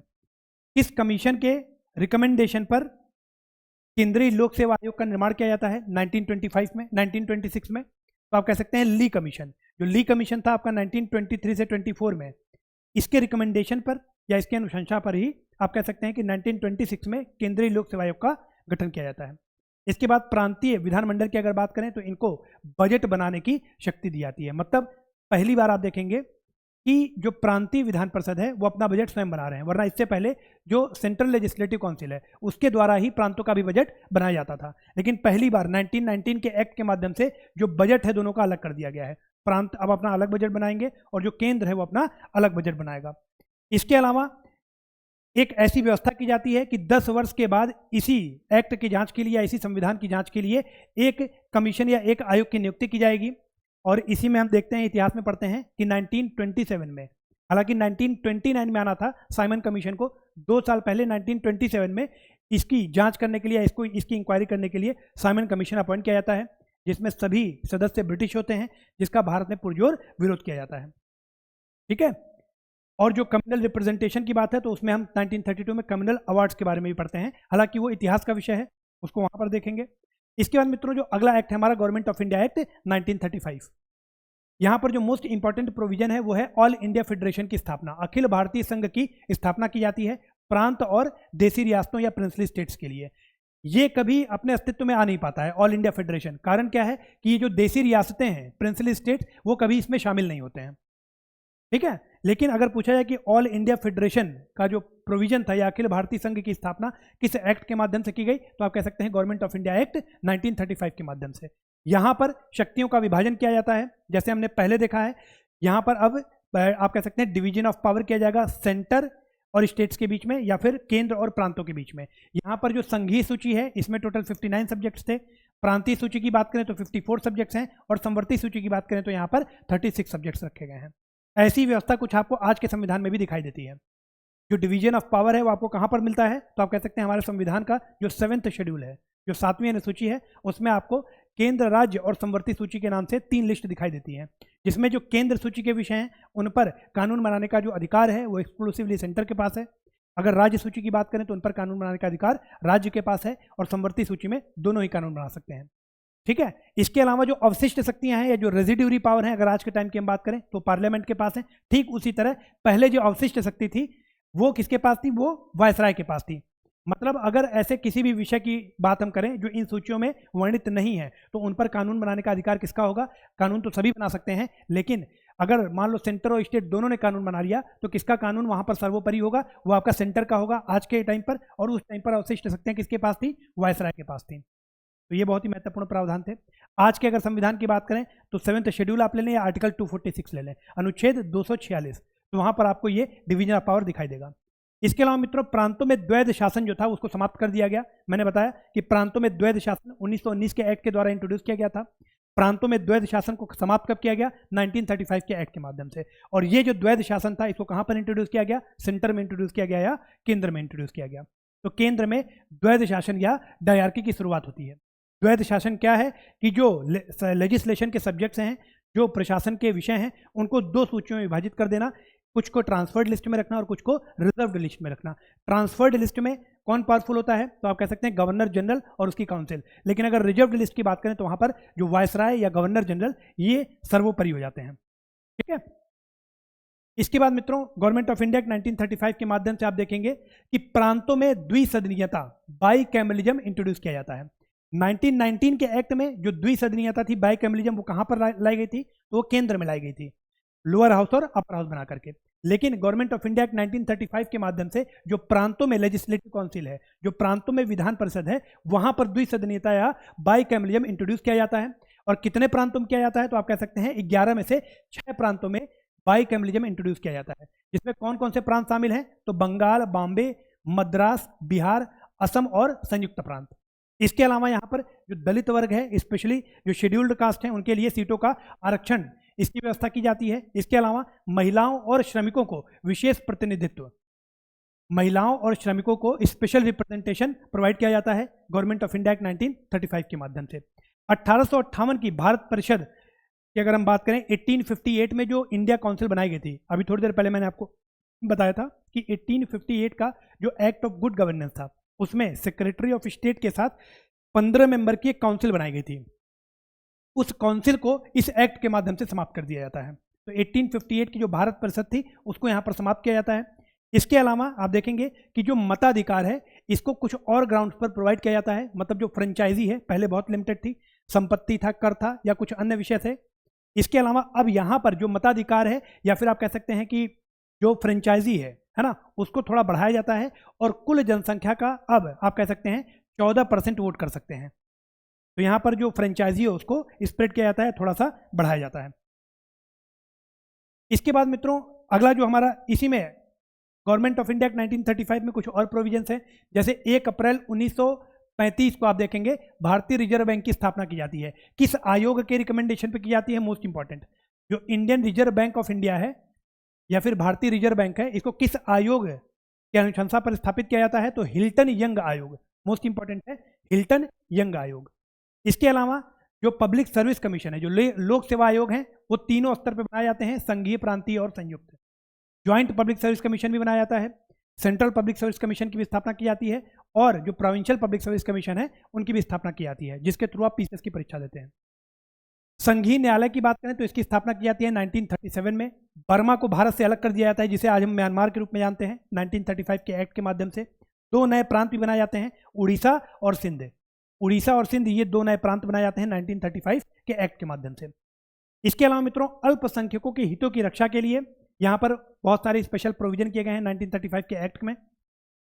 किस कमीशन के रिकमेंडेशन पर केंद्रीय लोक सेवा आयोग का निर्माण किया जाता है 1926 में। तो आप कह सकते हैं ली कमीशन, जो ली कमीशन था आपका 1923 से 24 में, इसके रिकमेंडेशन पर या इसकी अनुशंसा पर ही आप कह सकते हैं कि 1926 में केंद्रीय लोक सेवा आयोग का गठन किया जाता है। इसके बाद प्रांतीय विधानमंडल की अगर बात करें तो इनको बजट बनाने की शक्ति दी जाती है। मतलब पहली बार आप देखेंगे कि जो प्रांतीय विधान परिषद है वो अपना बजट स्वयं बना रहे हैं, वरना इससे पहले जो सेंट्रल लेजिस्लेटिव काउंसिल है उसके द्वारा ही प्रांतों का भी बजट बनाया जाता था। लेकिन पहली बार 1919 के एक्ट के माध्यम से जो बजट है दोनों का अलग कर दिया गया है। प्रांत अब अपना अलग बजट बनाएंगे और जो केंद्र है वो अपना अलग बजट बनाएगा। इसके अलावा एक ऐसी व्यवस्था की जाती है कि 10 वर्ष के बाद इसी एक्ट की जांच के लिए या इसी संविधान की जांच के लिए एक कमीशन या एक आयोग की नियुक्ति की जाएगी। और इसी में हम देखते हैं, इतिहास में पढ़ते हैं कि 1927 में, हालांकि 1929 में आना था साइमन कमीशन को, 2 साल पहले 1927 में इसकी जांच करने के लिए, इसकी इंक्वायरी करने के लिए साइमन कमीशन अपॉइंट किया जाता है, जिसमें सभी सदस्य ब्रिटिश होते हैं, जिसका भारत में पुरजोर विरोध किया जाता है। ठीक है। और जो कम्युनल रिप्रेजेंटेशन की बात है तो उसमें हम 1932 में कम्युनल अवार्ड्स के बारे में भी पढ़ते हैं, हालांकि वो इतिहास का विषय है, उसको वहां पर देखेंगे। इसके बाद मित्रों जो अगला एक्ट है हमारा गवर्नमेंट ऑफ इंडिया एक्ट 1935। यहाँ पर जो मोस्ट इंपॉर्टेंट प्रोविजन है वो है ऑल इंडिया फेडरेशन की स्थापना, अखिल भारतीय संघ की स्थापना की जाती है प्रांत और देसी रियासतों या प्रिंसली स्टेट्स के लिए। ये कभी अपने अस्तित्व में आ नहीं पाता है ऑल इंडिया फेडरेशन। कारण क्या है कि ये जो देसी रियासतें हैं प्रिंसली स्टेट्स वो कभी इसमें शामिल नहीं होते हैं। ठीक है। लेकिन अगर पूछा जाए कि ऑल इंडिया फेडरेशन का जो प्रोविजन था या अखिल भारतीय संघ की स्थापना किस एक्ट के माध्यम से की गई, तो आप कह सकते हैं गवर्नमेंट ऑफ इंडिया एक्ट 1935 के माध्यम से। यहां पर शक्तियों का विभाजन किया जाता है, जैसे हमने पहले देखा है। यहां पर अब आप कह सकते हैं डिवीजन ऑफ पावर किया जाएगा सेंटर और स्टेट्स के बीच में या फिर केंद्र और प्रांतों के बीच में। यहां पर जो संघीय सूची है इसमें टोटल 59 सब्जेक्ट्स थे, प्रांतीय सूची की बात करें तो 54 सब्जेक्ट्स हैं, और संवर्ती सूची की बात करें तो यहाँ पर 36 सब्जेक्ट्स रखे गए हैं। ऐसी व्यवस्था कुछ आपको आज के संविधान में भी दिखाई देती है। जो डिवीजन ऑफ पावर है वो आपको कहाँ पर मिलता है, तो आप कह सकते हैं हमारे संविधान का जो 7वां शेड्यूल है, जो 7वीं अनुसूची है, उसमें आपको केंद्र, राज्य और संवर्ती सूची के नाम से 3 लिस्ट दिखाई देती है, जिसमें जो केंद्र सूची के विषय हैं उन पर कानून बनाने का जो अधिकार है वो एक्सक्लूसिवली सेंटर के पास है। अगर राज्य सूची की बात करें तो उन पर कानून बनाने का अधिकार राज्य के पास है, और संवर्ती सूची में दोनों ही कानून बना सकते हैं। ठीक है। इसके अलावा जो अवशिष्ट शक्तियां हैं या जो रेजिड्यूरी पावर हैं, अगर आज के टाइम की हम बात करें तो पार्लियामेंट के पास है। ठीक उसी तरह पहले जो अवशिष्ट शक्ति थी वो किसके पास थी, वो वायसराय के पास थी। मतलब अगर ऐसे किसी भी विषय की बात हम करें जो इन सूचियों में वर्णित नहीं है तो उन पर कानून बनाने का अधिकार किसका होगा। कानून तो सभी बना सकते हैं, लेकिन अगर मान लो सेंटर और स्टेट दोनों ने कानून बना लिया तो किसका कानून वहां पर सर्वोपरि होगा, वो आपका सेंटर का होगा आज के टाइम पर। और उस टाइम पर अवशिष्ट शक्तियां किसके पास थी, वायसराय के पास थी। तो ये बहुत ही महत्वपूर्ण प्रावधान थे। आज के अगर संविधान की बात करें तो 7वां शेड्यूल आप ले लें या आर्टिकल 246 ले लें, अनुच्छेद 246, तो वहां पर आपको ये डिवीजन ऑफ पावर दिखाई देगा। इसके अलावा मित्रों प्रांतों में द्वैध शासन जो था उसको समाप्त कर दिया गया। मैंने बताया कि प्रांतों में द्वैध शासन 1919 के एक्ट के द्वारा इंट्रोड्यूस किया गया था। प्रांतों में द्वैध शासन को समाप्त कब किया गया, 1935 के एक्ट के माध्यम से। और ये जो द्वैध शासन था इसको कहां पर इंट्रोड्यूस किया गया, सेंटर में इंट्रोड्यूस किया गया या केंद्र में इंट्रोड्यूस किया गया। तो केंद्र में द्वैध शासन या डायरकी की शुरुआत होती है। द्वैध शासन क्या है कि जो लेजिस्लेशन के सब्जेक्ट्स हैं, जो प्रशासन के विषय हैं, उनको 2 सूचियों में विभाजित कर देना, कुछ को ट्रांसफर्ड लिस्ट में रखना और कुछ को रिजर्व्ड लिस्ट में रखना। ट्रांसफर्ड लिस्ट में कौन पावरफुल होता है, तो आप कह सकते हैं गवर्नर जनरल और उसकी काउंसिल। लेकिन अगर रिजर्व्ड लिस्ट की बात करें तो वहां पर जो वायसराय या गवर्नर जनरल ये सर्वोपरि हो जाते हैं। ठीक है। इसके बाद मित्रों गवर्नमेंट ऑफ इंडिया 1935 के माध्यम से आप देखेंगे कि प्रांतों में द्विसदनीयता, बाइकैमरलिज्म इंट्रोड्यूस किया जाता है। 1919 के एक्ट में जो द्विसदनीयता थी, बाइकैमरलिज्म, वो कहां पर लाई गई थी, तो वो केंद्र में लाई गई थी, लोअर हाउस और अपर हाउस बना करके। लेकिन गवर्नमेंट ऑफ इंडिया 1935 के माध्यम से जो प्रांतों में लेजिस्लेटिव काउंसिल है, जो प्रांतों में विधान परिषद है, वहां पर द्विसदनीयता या बाइकैमरलिज्म इंट्रोड्यूस किया जाता है। और कितने प्रांतों में किया जाता है, तो आप कह सकते हैं 11 में से 6 प्रांतों में बाइकैमरलिज्म इंट्रोड्यूस किया जाता है। जिसमें कौन कौन से प्रांत शामिल हैं, तो बंगाल, बॉम्बे, मद्रास, बिहार, असम और संयुक्त प्रांत। इसके अलावा यहाँ पर जो दलित वर्ग है, स्पेशली जो शेड्यूल्ड कास्ट हैं, उनके लिए सीटों का आरक्षण, इसकी व्यवस्था की जाती है। इसके अलावा महिलाओं और श्रमिकों को विशेष प्रतिनिधित्व, महिलाओं और श्रमिकों को स्पेशल रिप्रेजेंटेशन प्रोवाइड किया जाता है गवर्नमेंट ऑफ इंडिया एक्ट 1935 के माध्यम से। 1858 की भारत परिषद की अगर हम बात करें, 1858 में जो इंडिया काउंसिल बनाई गई थी, अभी थोड़ी देर पहले मैंने आपको बताया था कि 1858 का जो एक्ट ऑफ गुड गवर्नेंस था, उसमें सेक्रेटरी ऑफ स्टेट के साथ 15 मेंबर की एक काउंसिल बनाई गई थी। उस काउंसिल को इस एक्ट के माध्यम से समाप्त कर दिया जाता है। तो 1858 की जो भारत परिषद थी उसको यहाँ पर समाप्त किया जाता है। इसके अलावा आप देखेंगे कि जो मताधिकार है इसको कुछ और ग्राउंड्स पर प्रोवाइड किया जाता है। मतलब जो फ्रेंचाइजी है पहले बहुत लिमिटेड थी, संपत्ति था, कर था या कुछ अन्य विषय थे। इसके अलावा अब यहाँ पर जो मताधिकार है या फिर आप कह सकते हैं कि जो फ्रेंचाइजी है ना, उसको थोड़ा बढ़ाया जाता है और कुल जनसंख्या का अब आप कह सकते हैं 14% वोट कर सकते हैं। तो यहाँ पर जो फ्रेंचाइजी है उसको स्प्रेड किया जाता है, थोड़ा सा बढ़ाया जाता है। इसके बाद मित्रों अगला जो हमारा इसी में गवर्नमेंट ऑफ इंडिया एक्ट 1935 में कुछ और प्रोविजंस हैं। जैसे 1 अप्रैल 1935 को आप देखेंगे भारतीय रिजर्व बैंक की स्थापना की जाती है। किस आयोग के रिकमेंडेशन पे की जाती है? मोस्ट इंपॉर्टेंट, जो Indian reserve bank of India है या फिर भारतीय रिजर्व बैंक है, इसको किस आयोग की अनुशंसा पर स्थापित किया जाता है? तो हिल्टन यंग आयोग, मोस्ट इंपॉर्टेंट है हिल्टन यंग आयोग। इसके अलावा जो पब्लिक सर्विस कमीशन है, जो लोक सेवा आयोग है, वो तीनों स्तर पर बनाए जाते हैं, संघीय, प्रांतीय और संयुक्त। ज्वाइंट पब्लिक सर्विस कमीशन भी बनाया जाता है, सेंट्रल पब्लिक सर्विस कमीशन की भी स्थापना की जाती है और जो प्रोविंशियल पब्लिक सर्विस कमीशन है उनकी भी स्थापना की जाती है, जिसके थ्रू आप पीसीएस की परीक्षा देते हैं। संघीय न्यायालय की बात करें तो इसकी स्थापना की जाती है 1937 में। बर्मा को भारत से अलग कर दिया जाता है, जिसे आज हम म्यांमार के रूप में जानते हैं, 1935 के एक्ट के माध्यम से। 2 नए प्रांत भी बनाए जाते हैं, उड़ीसा और सिंध। उड़ीसा और सिंध ये 2 नए प्रांत बनाए जाते हैं 1935 के एक्ट के माध्यम से। इसके अलावा मित्रों अल्पसंख्यकों के हितों की रक्षा के लिए यहाँ पर बहुत सारे स्पेशल प्रोविजन किए गए हैं 1935 के एक्ट में।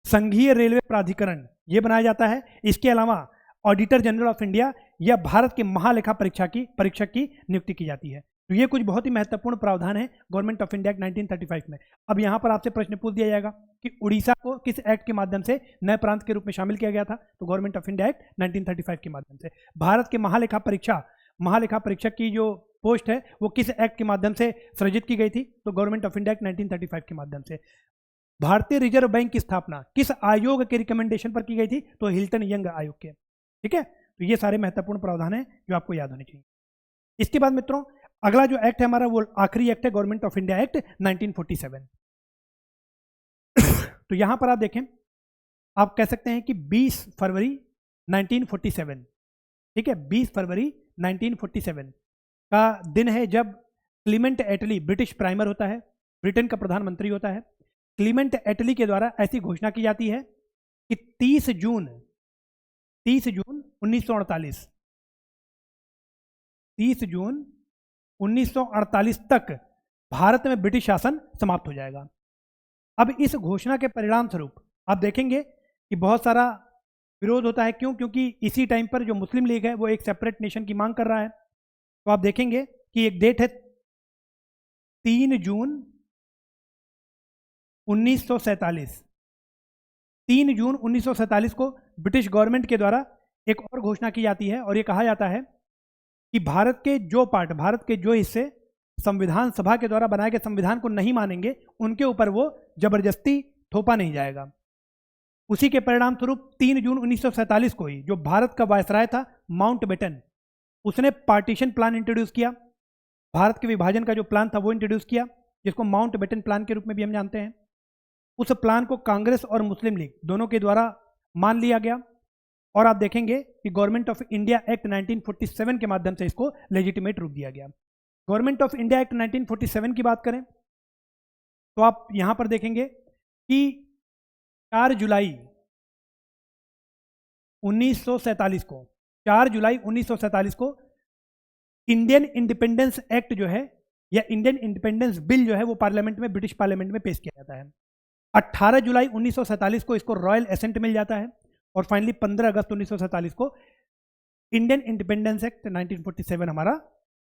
संघीय रेलवे प्राधिकरण ये बनाया जाता है। इसके अलावा ऑडिटर जनरल ऑफ इंडिया या भारत के महालेखा परीक्षक की नियुक्ति की जाती है। तो ये कुछ बहुत ही महत्वपूर्ण प्रावधान है गवर्नमेंट ऑफ इंडिया एक्ट 1935 में। अब यहाँ पर आपसे प्रश्न पूछ दिया जाएगा कि उड़ीसा को किस एक्ट के माध्यम से नए प्रांत के रूप में शामिल किया गया था? तो गवर्नमेंट ऑफ इंडिया एक्ट 1935 के माध्यम से। भारत के महालेखा परीक्षक की जो पोस्ट है वो किस एक्ट के माध्यम से सृजित की गई थी? तो गवर्नमेंट ऑफ इंडिया एक्ट 1935 के माध्यम से। भारतीय रिजर्व बैंक की स्थापना किस आयोग के रिकमेंडेशन पर की गई थी? तो हिल्टन यंग आयोग के। ठीक है, तो ये सारे महत्वपूर्ण प्रावधान हैं जो आपको याद होने चाहिए। इसके बाद मित्रों अगला जो एक्ट है हमारा वो आखिरी एक्ट है गवर्नमेंट ऑफ इंडिया एक्ट 1947। तो यहां पर आप देखें, आप कह सकते हैं कि 20 फरवरी 1947, ठीक है, 20 फरवरी 1947 का दिन है जब क्लीमेंट एटली ब्रिटिश प्राइमर होता है, ब्रिटेन का प्रधानमंत्री होता है। क्लीमेंट एटली के द्वारा ऐसी घोषणा की जाती है कि 30 जून 1948 30 जून 1948 तक भारत में ब्रिटिश शासन समाप्त हो जाएगा। अब इस घोषणा के परिणाम स्वरूप आप देखेंगे कि बहुत सारा विरोध होता है। क्यों? क्योंकि इसी टाइम पर जो मुस्लिम लीग है वो एक सेपरेट नेशन की मांग कर रहा है। तो आप देखेंगे कि एक डेट है 3 जून 1947। 3 जून 1947 को ब्रिटिश गवर्नमेंट के द्वारा एक और घोषणा की जाती है और ये कहा जाता है कि भारत के जो हिस्से संविधान सभा के द्वारा बनाए गए संविधान को नहीं मानेंगे उनके ऊपर वो जबरदस्ती थोपा नहीं जाएगा। उसी के परिणाम स्वरूप 3 जून 1947 को ही जो भारत का वायसराय था माउंटबेटन, उसने पार्टीशन प्लान इंट्रोड्यूस किया। भारत के विभाजन का जो प्लान था वो इंट्रोड्यूस किया, जिसको माउंटबेटन प्लान के रूप में भी हम जानते हैं। उस प्लान को कांग्रेस और मुस्लिम लीग दोनों के द्वारा मान लिया गया और आप देखेंगे कि गवर्नमेंट ऑफ इंडिया एक्ट 1947 के माध्यम से इसको लेजिटिमेट रूप दिया गया। गवर्नमेंट ऑफ इंडिया एक्ट 1947 की बात करें तो आप यहां पर देखेंगे कि 4 जुलाई 1947 को इंडियन इंडिपेंडेंस एक्ट जो है या इंडियन इंडिपेंडेंस बिल जो है वो पार्लियामेंट में, ब्रिटिश पार्लियामेंट में पेश किया जाता है। 18 जुलाई 1947 को इसको रॉयल एसेंट मिल जाता है और फाइनली 15 अगस्त 1947 को इंडियन इंडिपेंडेंस एक्ट 1947 हमारा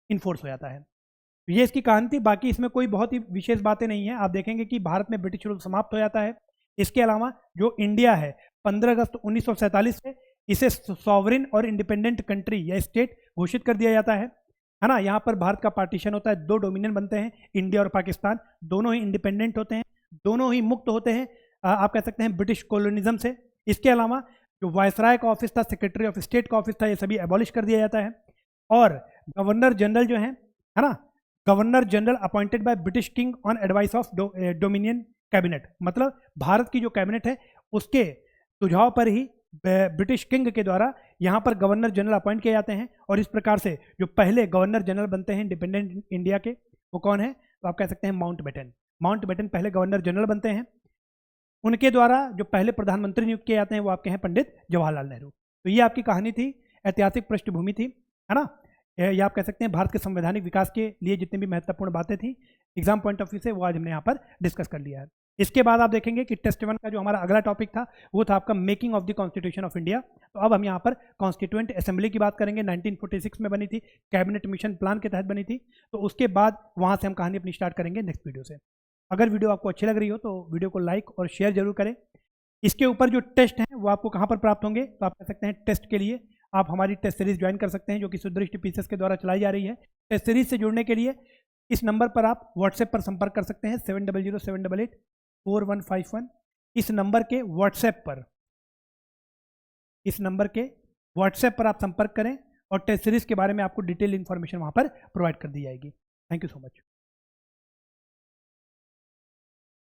इन्फोर्स हो जाता है। तो ये इसकी कहानी थी। बाकी इसमें कोई बहुत ही विशेष बातें नहीं है। आप देखेंगे कि भारत में ब्रिटिश रूल समाप्त हो जाता है। इसके अलावा जो इंडिया है 15 अगस्त 1947 से इसे सॉवरिन और इंडिपेंडेंट कंट्री या स्टेट घोषित कर दिया जाता है ना। यहाँ पर भारत का पार्टीशन होता है, 2 डोमिनियन बनते हैं, इंडिया और पाकिस्तान। दोनों ही इंडिपेंडेंट होते हैं, दोनों ही मुक्त होते हैं आप कह सकते हैं ब्रिटिश कॉलोनिज्म से। इसके अलावा जो वायसराय का ऑफिस था, सेक्रेटरी ऑफ स्टेट का ऑफिस था, ये सभी एबॉलिश कर दिया जाता है और गवर्नर जनरल जो है ना, governor general appointed by British king on advice of dominion cabinet, मतलब भारत की जो कैबिनेट है उसके सुझाव पर ही ब्रिटिश किंग के द्वारा यहाँ पर गवर्नर जनरल अपॉइंट किए जाते हैं। और इस प्रकार से जो पहले गवर्नर जनरल बनते हैं इंडिपेंडेंट इंडिया के, वो कौन है? तो आप कह सकते हैं माउंटबेटन। माउंटबेटन पहले गवर्नर जनरल बनते हैं। उनके द्वारा जो पहले प्रधानमंत्री नियुक्त किए जाते हैं वो आपके हैं पंडित जवाहरलाल नेहरू। तो ये आपकी कहानी थी, ऐतिहासिक पृष्ठभूमि थी, है ना। ये आप कह सकते हैं भारत के संवैधानिक विकास के लिए जितनी भी महत्वपूर्ण बातें थी एग्जाम पॉइंट ऑफ व्यू से, वो आज हमने यहाँ पर डिस्कस कर लिया है। इसके बाद आप देखेंगे कि टेस्ट 1 का जो हमारा अगला टॉपिक था वो था आपका making of the constitution of India. तो अब हम यहाँ पर कॉन्स्टिट्यूएंट असेंबली की बात करेंगे, 1946 में बनी थी, कैबिनेट मिशन प्लान के तहत बनी थी। तो उसके बाद वहाँ से हम कहानी अपनी स्टार्ट करेंगे नेक्स्ट वीडियो से। अगर वीडियो आपको अच्छी लग रही हो तो वीडियो को लाइक और शेयर जरूर करें। इसके ऊपर जो टेस्ट हैं वो आपको कहाँ पर प्राप्त होंगे? तो आप कह सकते हैं टेस्ट के लिए आप हमारी टेस्ट सीरीज ज्वाइन कर सकते हैं जो कि सुदृष्टि पीसीएस के द्वारा चलाई जा रही है। टेस्ट सीरीज से जुड़ने के लिए इस नंबर पर आप व्हाट्सएप पर संपर्क कर सकते हैं 7007884151। इस नंबर के व्हाट्सएप पर आप संपर्क करें और टेस्ट सीरीज के बारे में आपको डिटेल इन्फॉर्मेशन वहाँ पर प्रोवाइड कर दी जाएगी। Thank you so much.